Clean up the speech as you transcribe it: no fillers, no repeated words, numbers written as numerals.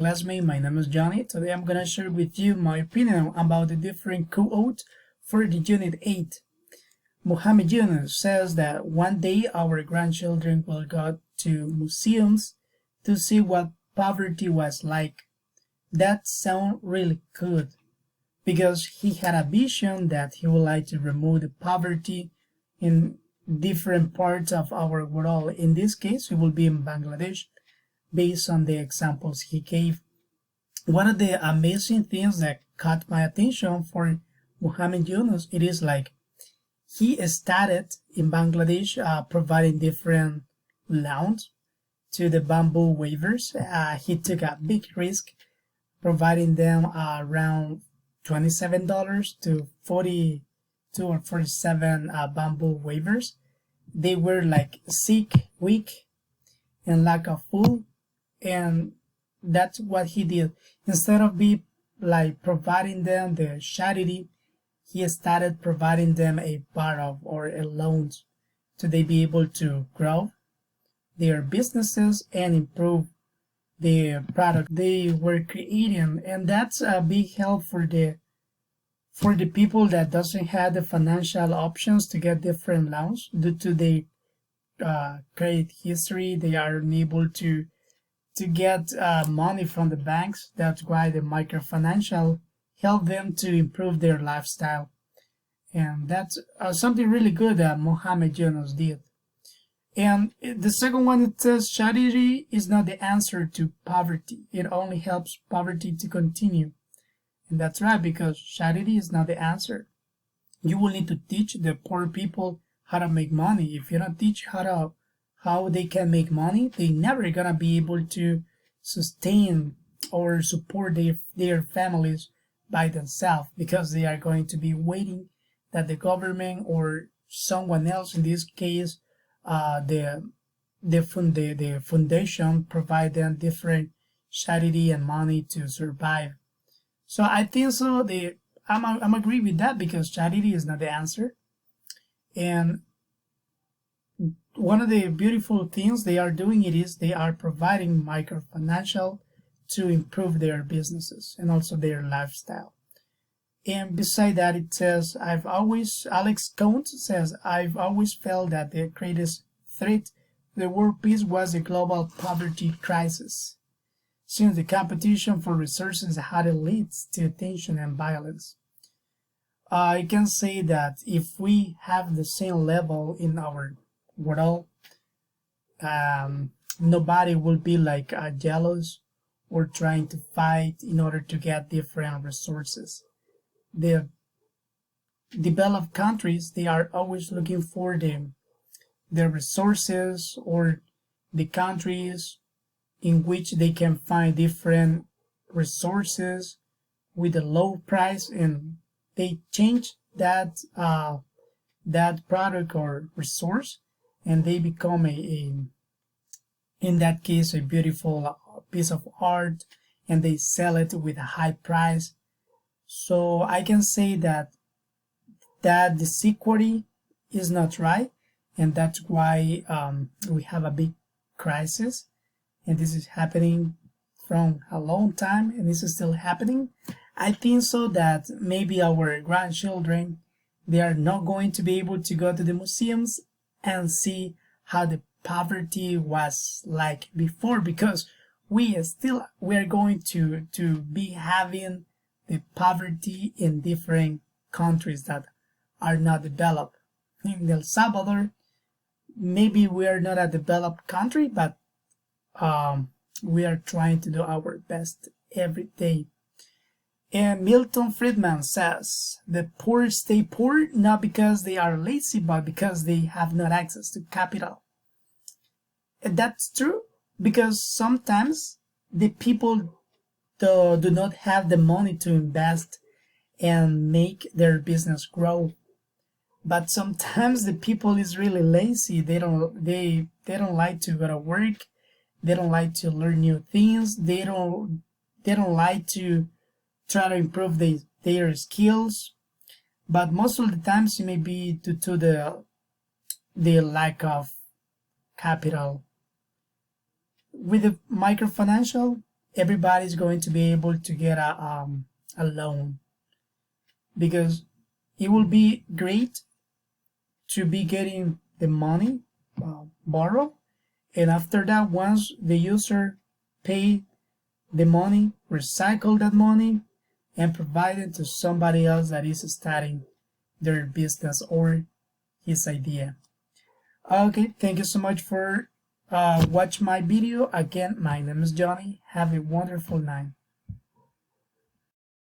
Classmate, my name is Johnny. Today I'm gonna share with you my opinion about the different quotes for the Unit 8. Muhammad Yunus says that one day our grandchildren will go to museums to see what poverty was like. That sounds really good because he had a vision that he would like to remove the poverty in different parts of our world. In this case, it will be in Bangladesh based on the examples he gave. One of the amazing things that caught my attention for Muhammad Yunus, it is like he started in Bangladesh providing different loans to the bamboo weavers. He took a big risk providing them around $27 to 42 or 47 bamboo weavers. They were like sick, weak, and lack of food, and that's what he did. Instead of be like providing them the charity, he started providing them a borrow or a loan to they be able to grow their businesses and improve the product they were creating. And that's a big help for the people that doesn't have the financial options to get different loans due to the credit history. They are unable to get money from the banks. That's why the microfinancial help them to improve their lifestyle. And that's something really good that Mohammed Yunus did. And the second one, it says charity is not the answer to poverty. It only helps poverty to continue. And that's right, because charity is not the answer. You will need to teach the poor people how to make money. If you don't teach how they can make money, they never gonna be able to sustain or support their families by themselves, because they are going to be waiting that the government or someone else, in this case the foundation, provide them different charity and money to survive. So I think so I'm agree with that, because charity is not the answer. And one of the beautiful things they are doing, it is they are providing microfinancial to improve their businesses and also their lifestyle. And beside that, it says, Alex Count says, I've always felt that the greatest threat to the world peace was the global poverty crisis, since the competition for resources had leads to tension and violence. I can say that if we have the same level in our world, nobody will be like jealous or trying to fight in order to get different resources. The developed countries, they are always looking for the resources or the countries in which they can find different resources with a low price, and they change that product or resource, and they become in that case a beautiful piece of art, and they sell it with a high price. So I can say that the security is not right, and that's why we have a big crisis, and this is happening from a long time, and this is still happening. I think so that maybe our grandchildren, they are not going to be able to go to the museums and see how the poverty was like before, because we are going to be having the poverty in different countries that are not developed. In El Salvador, maybe we are not a developed country, but we are trying to do our best every day. And Milton Friedman says, the poor stay poor not because they are lazy, but because they have not access to capital. And that's true, because sometimes the people do not have the money to invest and make their business grow. But sometimes the people is really lazy. They don't like to go to work. They don't like to learn new things. They don't like to try to improve their skills. But most of the times it may be due to the lack of capital. With the microfinancial, everybody's going to be able to get a loan, because it will be great to be getting the money borrowed, and after that, once the user pay the money, recycle that money and provide it to somebody else that is starting their business or his idea. Okay, thank you so much for watching my video. Again, my name is Johnny. Have a wonderful night.